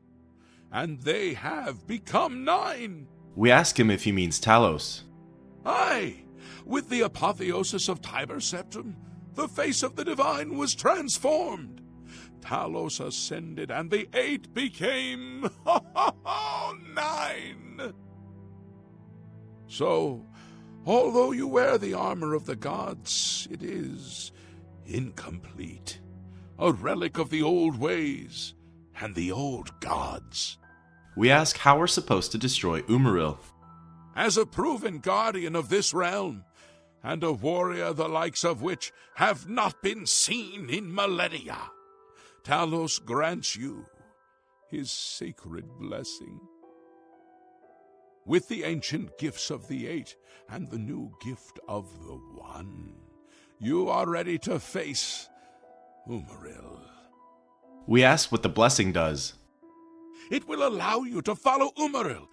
B: and they have become 9.
A: We ask him if he means Talos.
B: Aye, with the apotheosis of Tiber Septim, the face of the divine was transformed. Talos ascended, and the 8 became 9. So, although you wear the armor of the gods, it is incomplete, a relic of the old ways and the old gods.
A: We ask how we're supposed to destroy Umaril.
B: As a proven guardian of this realm, and a warrior the likes of which have not been seen in millennia, Talos grants you his sacred blessing. With the ancient gifts of the 8 and the new gift of the 1, you are ready to face Umaril.
A: We ask what the blessing does.
B: It will allow you to follow Umaril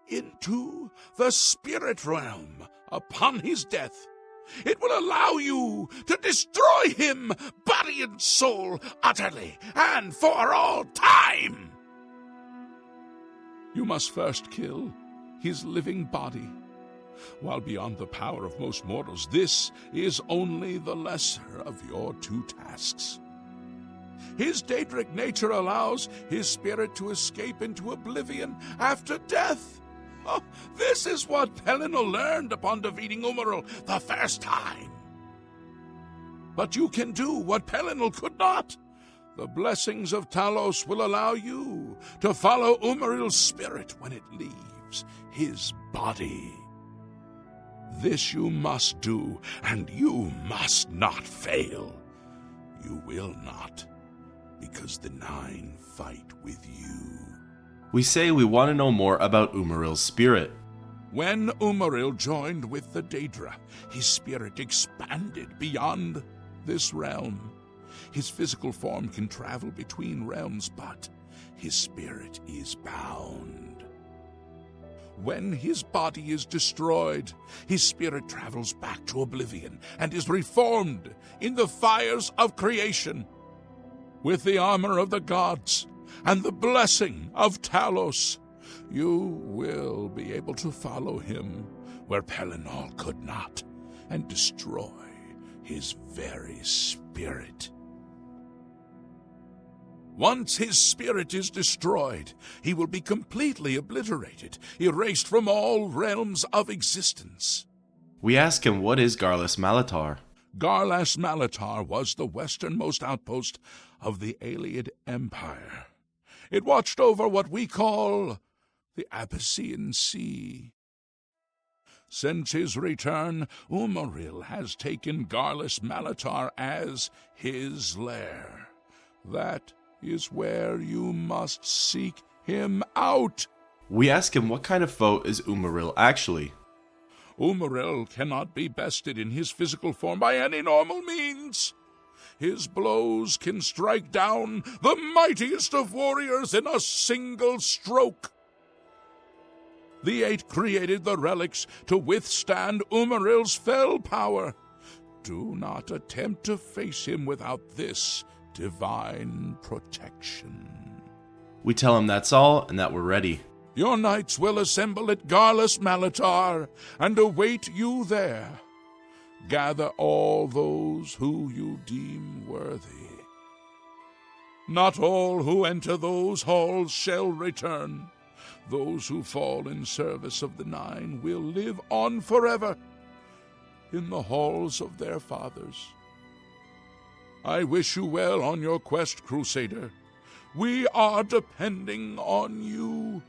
B: into the spirit realm upon his death. It will allow you to destroy him, body and soul, utterly and for all time. You must first kill his living body. While beyond the power of most mortals, this is only the lesser of your 2 tasks. His Daedric nature allows his spirit to escape into oblivion after death. Oh, this is what Pelinal learned upon defeating Umaril the first time. But you can do what Pelinal could not. The blessings of Talos will allow you to follow Umaril's spirit when it leaves his body. This you must do, and you must not fail. You will not, because the 9 fight with you.
A: We say we want to know more about Umaril's spirit.
B: When Umaril joined with the Daedra, his spirit expanded beyond this realm. His physical form can travel between realms, but his spirit is bound. When his body is destroyed, his spirit travels back to Oblivion and is reformed in the fires of creation. With the armor of the gods and the blessing of Talos, you will be able to follow him where Pelinal could not and destroy his very spirit.
E: Once his spirit is destroyed, he will be completely obliterated, erased from all realms of existence.
A: We ask him what is Garlus Malatar.
E: Garlas Malatar was the westernmost outpost of the Aeliad Empire. It watched over what we call the Abyssinian Sea. Since his return, Umaril has taken Garlus Malatar as his lair. That is where you must seek him out.
A: We ask him what kind of foe is Umaril actually.
E: Umaril cannot be bested in his physical form by any normal means. His blows can strike down the mightiest of warriors in a single stroke. The Eight created the relics to withstand Umaril's fell power. Do not attempt to face him without this divine protection.
A: We tell him that's all and that we're ready.
E: Your knights will assemble at Garlus Malatar and await you there. Gather all those who you deem worthy. Not all who enter those halls shall return. Those who fall in service of the Nine will live on forever in the halls of their fathers. I wish you well on your quest, Crusader. We are depending on you.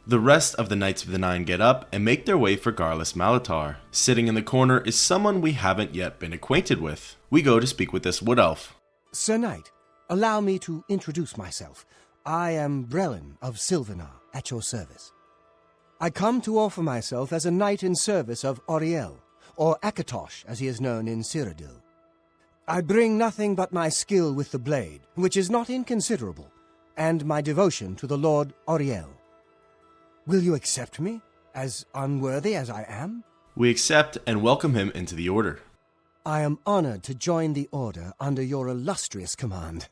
A: The rest of the Knights of the Nine get up and make their way for Garlus Malatar. Sitting in the corner is someone we haven't yet been acquainted with. We go to speak with this wood elf.
D: Sir Knight, allow me to introduce myself. I am Brelin of Silvenar, at your service. I come to offer myself as a knight in service of Auriel, or Akatosh as he is known in Cyrodiil. I bring nothing but my skill with the blade, which is not inconsiderable, and my devotion to the Lord Auriel. Will you accept me, as unworthy as I am?
A: We accept and welcome him into the order.
D: I am honored to join the order under your illustrious command.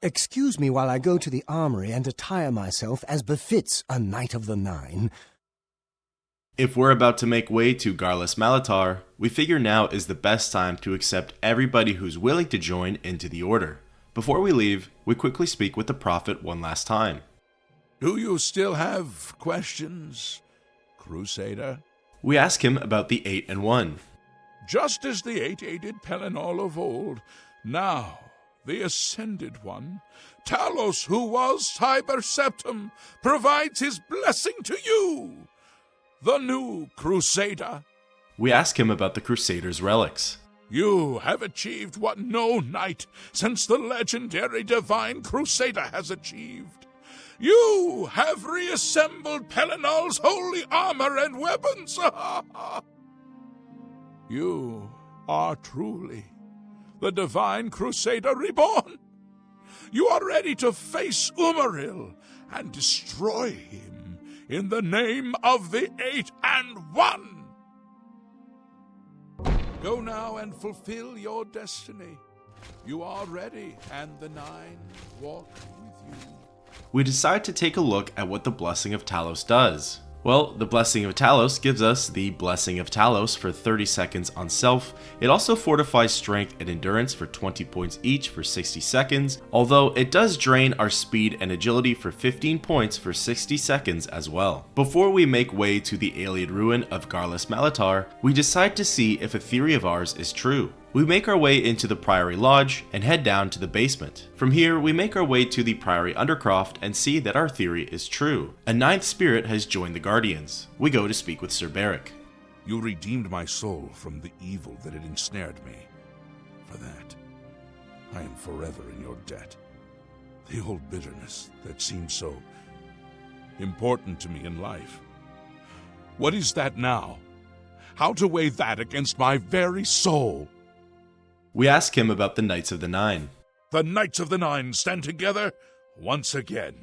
D: Excuse me while I go to the armory and attire myself as befits a Knight of the Nine.
A: If we're about to make way to Garlus Malatar, we figure now is the best time to accept everybody who's willing to join into the order. Before we leave, we quickly speak with the Prophet one last time.
E: Do you still have questions, Crusader?
A: We ask him about the 8 and 1.
E: Just as the Eight aided Pelennor of old, now the Ascended One, Talos, who was Tiber Septum, provides his blessing to you, the new Crusader.
A: We ask him about the Crusader's relics.
E: You have achieved what no knight since the legendary Divine Crusader has achieved. You have reassembled Pellennor's holy armor and weapons. You are truly the Divine Crusader reborn. You are ready to face Umaril and destroy him in the name of the 8 and 1. Go now and fulfill your destiny. You are ready, and the Nine walk with you.
A: We decide to take a look at what the Blessing of Talos does. Well, the Blessing of Talos gives us the Blessing of Talos for 30 seconds on self. It also fortifies strength and endurance for 20 points each for 60 seconds, although it does drain our speed and agility for 15 points for 60 seconds as well. Before we make way to the Aeliad ruin of Garlus Malatar, we decide to see if a theory of ours is true. We make our way into the Priory Lodge and head down to the basement. From here, we make our way to the Priory Undercroft and see that our theory is true. A ninth spirit has joined the Guardians. We go to speak with Sir Beric.
E: You redeemed my soul from the evil that had ensnared me. For that, I am forever in your debt. The old bitterness that seemed so important to me in life. What is that now? How to weigh that against my very soul?
A: We ask him about the Knights of the Nine.
E: The Knights of the Nine stand together once again.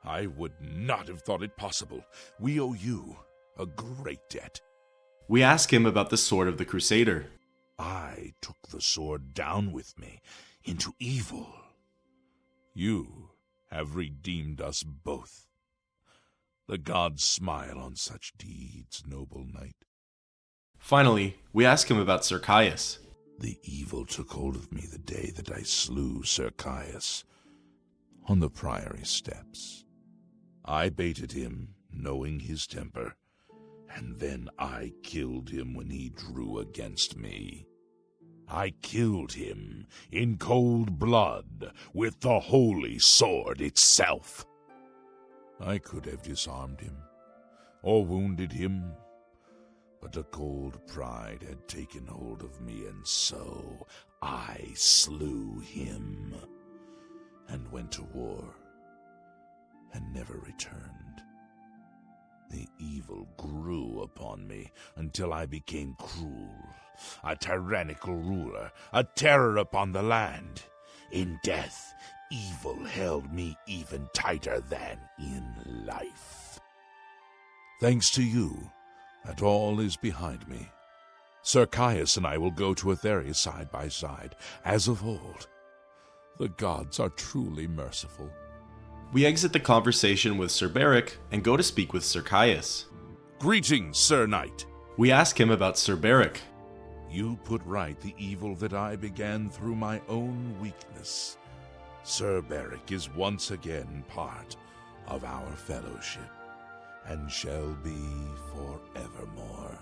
E: I would not have thought it possible. We owe you a great debt.
A: We ask him about the Sword of the Crusader.
E: I took the sword down with me into evil. You have redeemed us both. The gods smile on such deeds, noble knight.
A: Finally, we ask him about Sir Caius.
E: The evil took hold of me the day that I slew Sir Caius on the priory steps. I baited him, knowing his temper, and then I killed him when he drew against me. I killed him in cold blood with the holy sword itself. I could have disarmed him or wounded him, but a cold pride had taken hold of me, and so I slew him and went to war and never returned. The evil grew upon me until I became cruel, a tyrannical ruler, a terror upon the land. In death, evil held me even tighter than in life. Thanks to you, that all is behind me. Sir Caius and I will go to Etheria side by side, as of old. The gods are truly merciful.
A: We exit the conversation with Sir Beric and go to speak with Sir Caius.
E: Greetings, Sir Knight.
A: We ask him about Sir Beric.
E: You put right the evil that I began through my own weakness. Sir Beric is once again part of our fellowship, and shall be forevermore.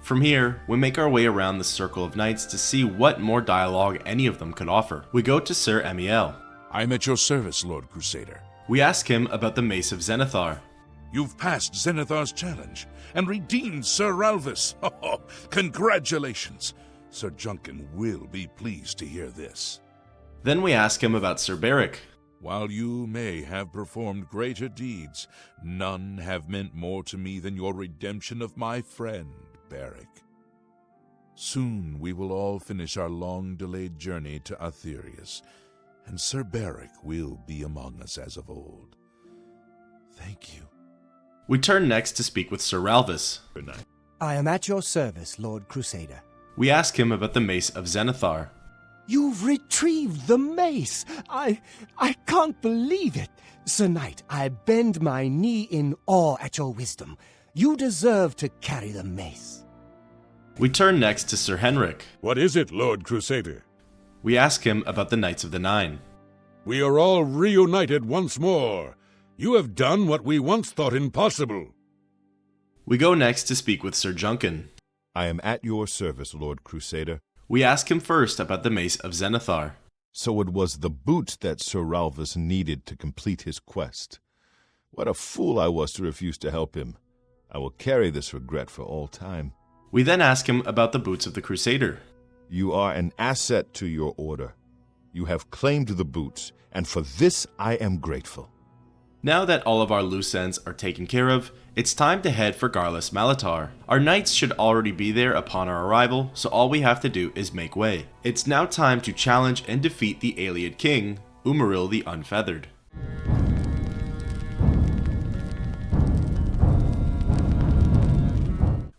A: From here, we make our way around the circle of knights to see what more dialogue any of them could offer. We go to Sir Emiel.
E: I'm at your service, Lord Crusader.
A: We ask him about the Mace of Zenithar.
E: You've passed Zenithar's challenge and redeemed Sir Ralvis. Oh, congratulations! Sir Juncan will be pleased to hear this.
A: Then we ask him about Sir Beric.
E: While you may have performed greater deeds, none have meant more to me than your redemption of my friend, Beric. Soon we will all finish our long-delayed journey to Aetherius, and Sir Beric will be among us as of old. Thank you.
A: We turn next to speak with Sir Ralvis.
E: Good night.
D: I am at your service, Lord Crusader.
A: We ask him about the Mace of Zenithar.
D: You've retrieved the mace! I can't believe it! Sir Knight, I bend my knee in awe at your wisdom. You deserve to carry the mace.
A: We turn next to Sir Henrik.
B: What is it, Lord Crusader?
A: We ask him about the Knights of the Nine.
B: We are all reunited once more. You have done what we once thought impossible.
A: We go next to speak with Sir Juncan.
C: I am at your service, Lord Crusader.
A: We ask him first about the Mace of Zenithar.
C: So it was the boots that Sir Ralvis needed to complete his quest. What a fool I was to refuse to help him. I will carry this regret for all time.
A: We then ask him about the boots of the Crusader.
C: You are an asset to your order. You have claimed the boots, and for this I am grateful.
A: Now that all of our loose ends are taken care of, it's time to head for Garlus Malatar. Our knights should already be there upon our arrival, so all we have to do is make way. It's now time to challenge and defeat the Ayleid king, Umaril the Unfeathered.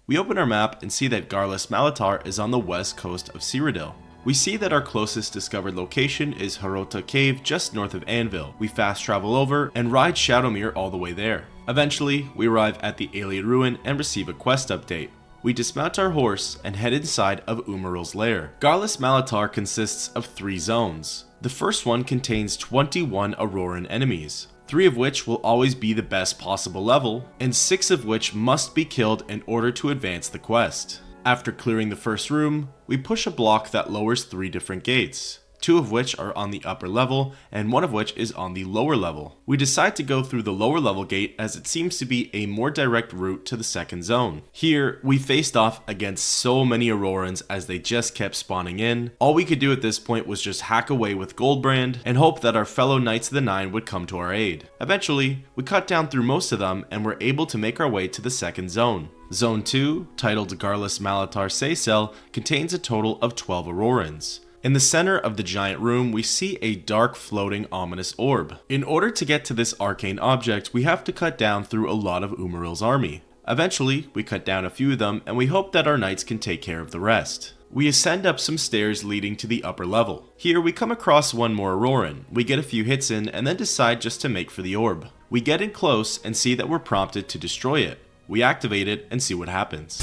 A: We open our map and see that Garlus Malatar is on the west coast of Cyrodiil. We see that our closest discovered location is Harota Cave just north of Anvil. We fast travel over and ride Shadowmere all the way there. Eventually, we arrive at the Ayleid Ruin and receive a quest update. We dismount our horse and head inside of Umaril's lair. Garlus Malatar consists of 3 zones. The first one contains 21 Auroran enemies, 3 of which will always be the best possible level, and 6 of which must be killed in order to advance the quest. After clearing the first room, we push a block that lowers 3 different gates, 2 of which are on the upper level and 1 of which is on the lower level. We decide to go through the lower level gate as it seems to be a more direct route to the second zone. Here, we faced off against so many Aurorans as they just kept spawning in. All we could do at this point was just hack away with Goldbrand and hope that our fellow Knights of the Nine would come to our aid. Eventually, we cut down through most of them and were able to make our way to the second zone. Zone 2, titled Garlus Malatar Seycell, contains a total of 12 Aurorans. In the center of the giant room, we see a dark, floating, ominous orb. In order to get to this arcane object, we have to cut down through a lot of Umaril's army. Eventually, we cut down a few of them, and we hope that our knights can take care of the rest. We ascend up some stairs leading to the upper level. Here, we come across one more Auroran. We get a few hits in, and then decide just to make for the orb. We get in close and see that we're prompted to destroy it. We activate it and see what happens.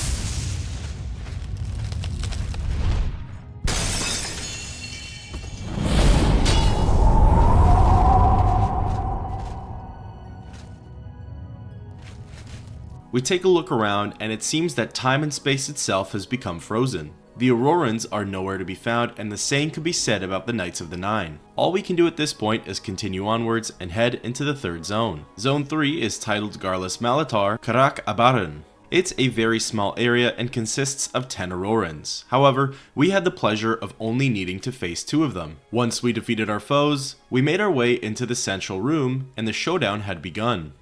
A: We take a look around and it seems that time and space itself has become frozen. The Aurorans are nowhere to be found, and the same could be said about the Knights of the Nine. All we can do at this point is continue onwards and head into the third zone. Zone 3 is titled Garlus Malatar Karak Abaran. It's a very small area and consists of 10 Aurorans. However, we had the pleasure of only needing to face 2 of them. Once we defeated our foes, we made our way into the central room and the showdown had begun.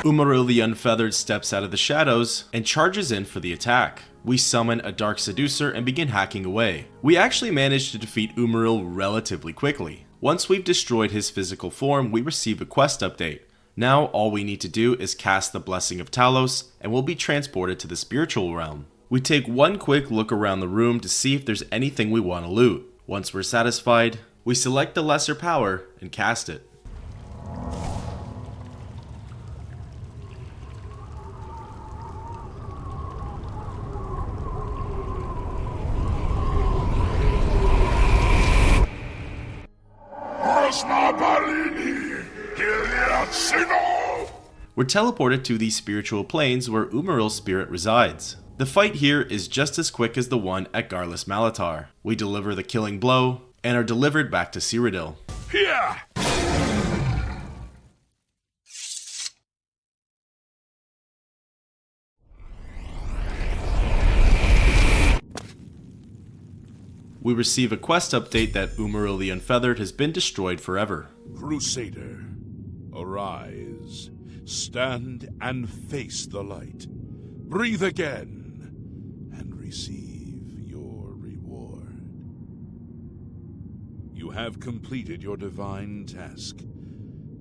A: Umaril the Unfeathered steps out of the shadows and charges in for the attack. We summon a Dark Seducer and begin hacking away. We actually managed to defeat Umaril relatively quickly. Once we've destroyed his physical form, we receive a quest update. Now all we need to do is cast the Blessing of Talos and we'll be transported to the spiritual realm. We take one quick look around the room to see if there's anything we want to loot. Once we're satisfied, we select the lesser power and cast it. We're teleported to the spiritual planes where Umaril's spirit resides. The fight here is just as quick as the one at Garlus Malatar. We deliver the killing blow and are delivered back to Cyrodiil.
E: Here!
A: We receive a quest update that Umaril the Unfeathered has been destroyed forever.
E: Crusader, arise, stand and face the light. Breathe again and receive your reward. You have completed your divine task.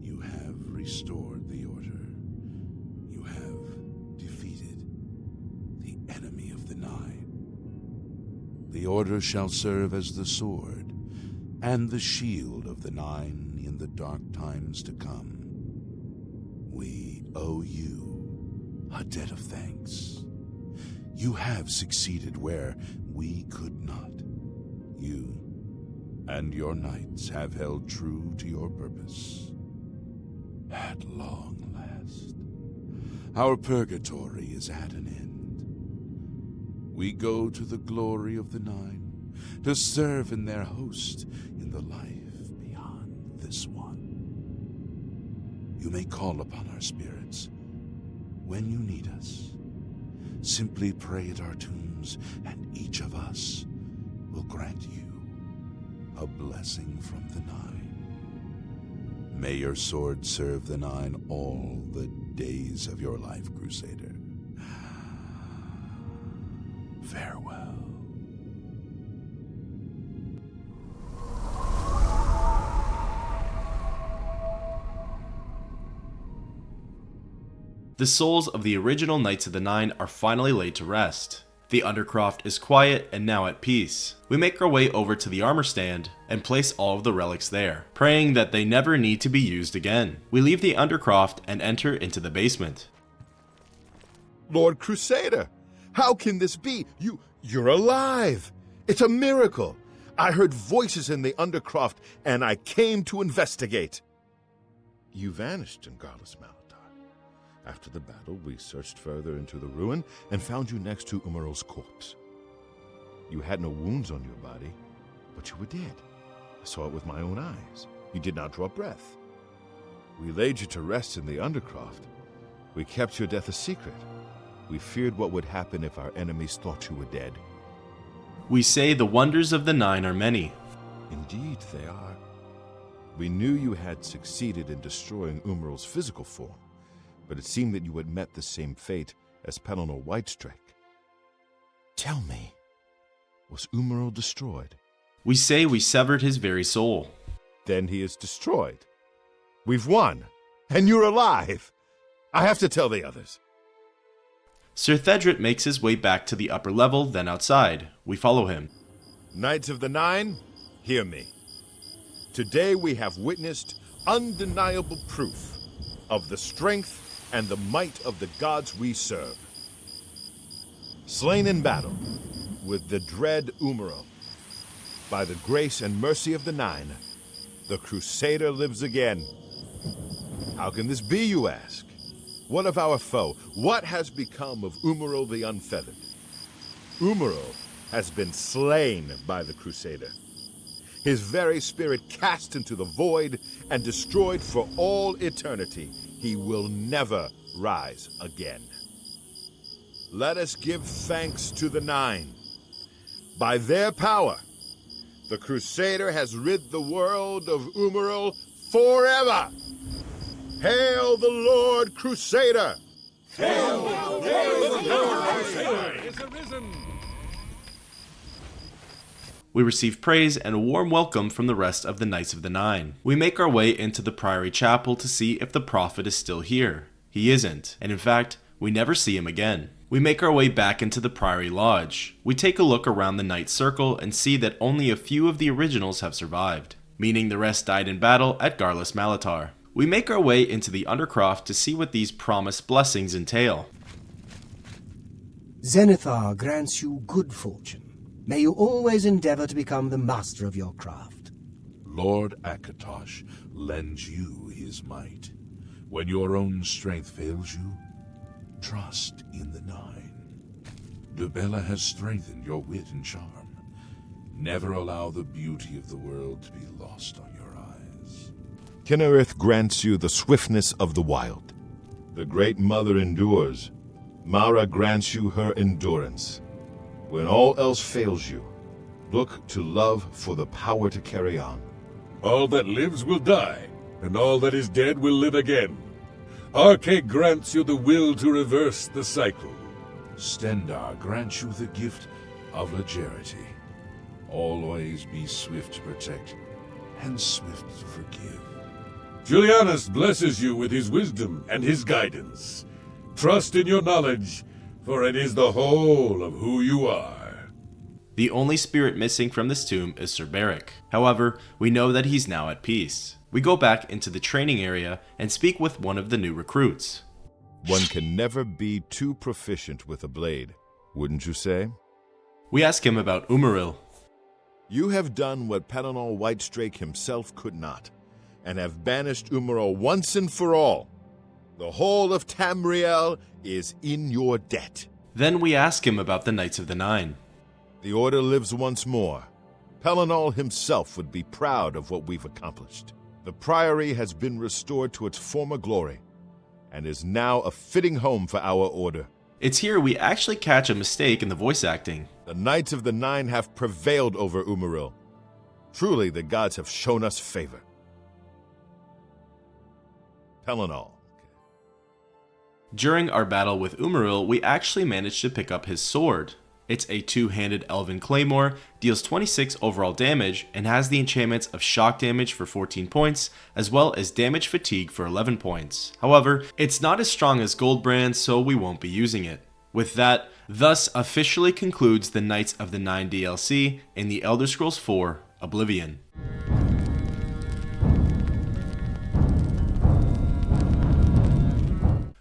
E: You have restored the order. You have defeated the enemy of the Nine. The order shall serve as the sword and the shield of the Nine in the dark times to come. We owe you a debt of thanks. You have succeeded where we could not. You and your knights have held true to your purpose. At long last, our purgatory is at an end. We go to the glory of the Nine to serve in their host in the life beyond this one. You may call upon our spirits when you need us. Simply pray at our tombs, and each of us will grant you a blessing from the Nine. May your sword serve the Nine all the days of your life, Crusader. Farewell.
A: The souls of the original Knights of the Nine are finally laid to rest. The Undercroft is quiet and now at peace. We make our way over to the armor stand and place all of the relics there, praying that they never need to be used again. We leave the Undercroft and enter into the basement.
C: Lord Crusader, how can this be? You're alive! It's a miracle! I heard voices in the Undercroft, and I came to investigate. You vanished in Garlus Malatar. After the battle, we searched further into the ruin and found you next to Umaril's corpse. You had no wounds on your body, but you were dead. I saw it with my own eyes. You did not draw breath. We laid you to rest in the Undercroft. We kept your death a secret. We feared what would happen if our enemies thought you were dead.
A: We say the wonders of the Nine are many.
C: Indeed, they are. We knew you had succeeded in destroying Umaril's physical form, but it seemed that you had met the same fate as Pelennor Whitestrake. Tell me, was Umaril destroyed?
A: We say we severed his very soul.
C: Then he is destroyed. We've won, and you're alive. I have to tell the others.
A: Sir Thedret makes his way back to the upper level, then outside. We follow him.
C: Knights of the Nine, hear me. Today we have witnessed undeniable proof of the strength and the might of the gods we serve. Slain in battle with the dread Umaril, by the grace and mercy of the Nine, the Crusader lives again. How can this be, you ask? What of our foe? What has become of Umaril the Unfeathered? Umaril has been slain by the Crusader. His very spirit cast into the void and destroyed for all eternity. He will never rise again. Let us give thanks to the Nine. By their power, the Crusader has rid the world of Umaril forever. Hail the Lord Crusader!
B: Hail the Lord Crusader is arisen!
A: We receive praise and a warm welcome from the rest of the Knights of the Nine. We make our way into the Priory Chapel to see if the Prophet is still here. He isn't, and in fact, we never see him again. We make our way back into the Priory Lodge. We take a look around the Knight Circle and see that only a few of the originals have survived, meaning the rest died in battle at Garlus Malatar. We make our way into the Undercroft to see what these promised blessings entail.
D: Zenithar grants you good fortune. May you always endeavor to become the master of your craft.
E: Lord Akatosh lends you his might. When your own strength fails you, trust in the Nine. Dubella has strengthened your wit and charm. Never allow the beauty of the world to be lost on your eyes.
C: Kinnereth grants you the swiftness of the wild. The Great Mother endures. Mara grants you her endurance. When all else fails you, look to love for the power to carry on.
B: All that lives will die, and all that is dead will live again. Arche grants you the will to reverse the cycle.
E: Stendarr grants you the gift of legerity. Always be swift to protect and swift to forgive.
B: Julianus blesses you with his wisdom and his guidance. Trust in your knowledge, for it is the whole of who you are.
A: The only spirit missing from this tomb is Sir Beric. However, we know that he's now at peace. We go back into the training area and speak with one of the new recruits.
C: One can never be too proficient with a blade, wouldn't you say?
A: We ask him about Umaril.
C: You have done what Pelennor Whitestrake himself could not, and have banished Umaril once and for all. The whole of Tamriel is in your debt.
A: Then we ask him about the Knights of the Nine.
C: The Order lives once more. Pelennor himself would be proud of what we've accomplished. The Priory has been restored to its former glory, and is now a fitting home for our Order.
A: It's here we actually catch a mistake in the voice acting.
C: The Knights of the Nine have prevailed over Umaril. Truly, the gods have shown us favor. Pelennor.
A: During our battle with Umaril, we actually managed to pick up his sword. It's a two-handed elven claymore, deals 26 overall damage, and has the enchantments of shock damage for 14 points, as well as damage fatigue for 11 points. However, it's not as strong as Goldbrand, so we won't be using it. With that, thus officially concludes the Knights of the Nine DLC in the Elder Scrolls 4 Oblivion.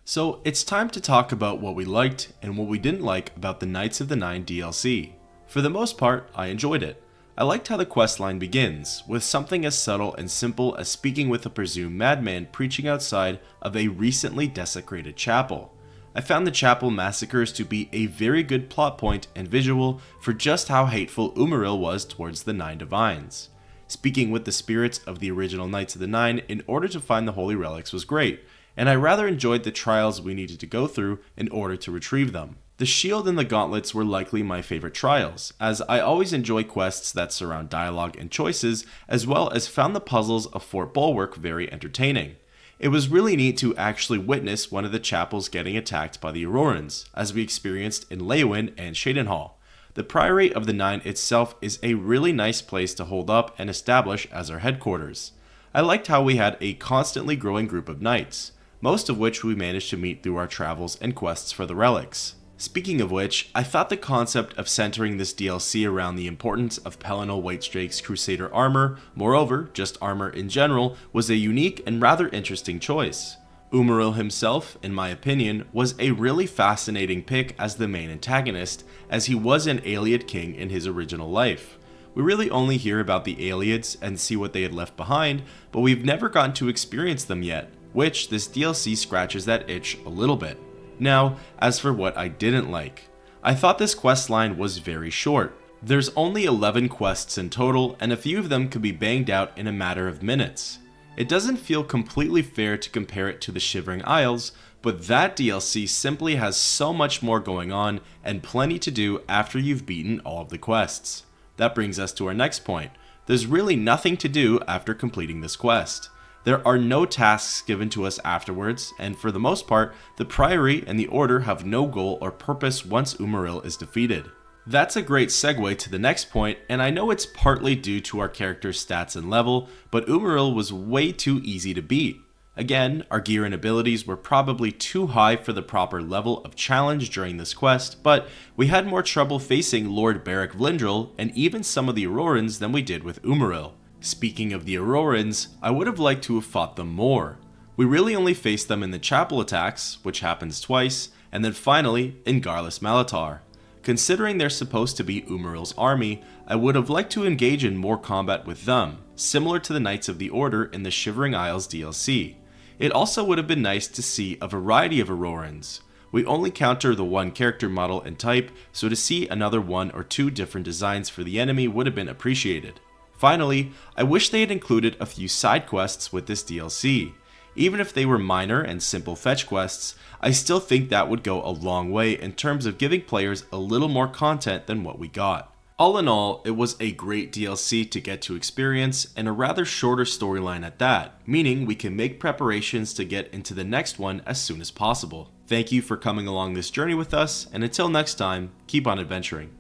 A: So it's time to talk about what we liked and what we didn't like about the Knights of the Nine DLC. For the most part, I enjoyed it. I liked how the questline begins, with something as subtle and simple as speaking with a presumed madman preaching outside of a recently desecrated chapel. I found the chapel massacres to be a very good plot point and visual for just how hateful Umaril was towards the Nine Divines. Speaking with the spirits of the original Knights of the Nine in order to find the holy relics was great, and I rather enjoyed the trials we needed to go through in order to retrieve them. The shield and the gauntlets were likely my favorite trials, as I always enjoy quests that surround dialogue and choices, as well as found the puzzles of Fort Bulwark very entertaining. It was really neat to actually witness one of the chapels getting attacked by the Aurorans, as we experienced in Leyawiin and Shadenhall. The Priory of the Nine itself is a really nice place to hold up and establish as our headquarters. I liked how we had a constantly growing group of knights, most of which we managed to meet through our travels and quests for the relics. Speaking of which, I thought the concept of centering this DLC around the importance of Pelennor Whitestrake's Crusader armor, moreover, just armor in general, was a unique and rather interesting choice. Umaril himself, in my opinion, was a really fascinating pick as the main antagonist, as he was an Ayleid king in his original life. We really only hear about the Ayleids and see what they had left behind, but we've never gotten to experience them yet, which this DLC scratches that itch a little bit. Now, as for what I didn't like, I thought this quest line was very short. There's only 11 quests in total, and a few of them could be banged out in a matter of minutes. It doesn't feel completely fair to compare it to the Shivering Isles, but that DLC simply has so much more going on and plenty to do after you've beaten all of the quests. That brings us to our next point. There's really nothing to do after completing this quest. There are no tasks given to us afterwards, and for the most part, the Priory and the Order have no goal or purpose once Umaril is defeated. That's a great segue to the next point, and I know it's partly due to our character's stats and level, but Umaril was way too easy to beat. Again, our gear and abilities were probably too high for the proper level of challenge during this quest, but we had more trouble facing Lord Beric Vlindrel and even some of the Aurorans than we did with Umaril. Speaking of the Aurorans, I would have liked to have fought them more. We really only faced them in the chapel attacks, which happens twice, and then finally in Garlus Malatar. Considering they're supposed to be Umaril's army, I would have liked to engage in more combat with them, similar to the Knights of the Order in the Shivering Isles DLC. It also would have been nice to see a variety of Aurorans. We only counter the one character model and type, so to see another one or two different designs for the enemy would have been appreciated. Finally, I wish they had included a few side quests with this DLC. Even if they were minor and simple fetch quests, I still think that would go a long way in terms of giving players a little more content than what we got. All in all, it was a great DLC to get to experience, and a rather shorter storyline at that, meaning we can make preparations to get into the next one as soon as possible. Thank you for coming along this journey with us, and until next time, keep on adventuring.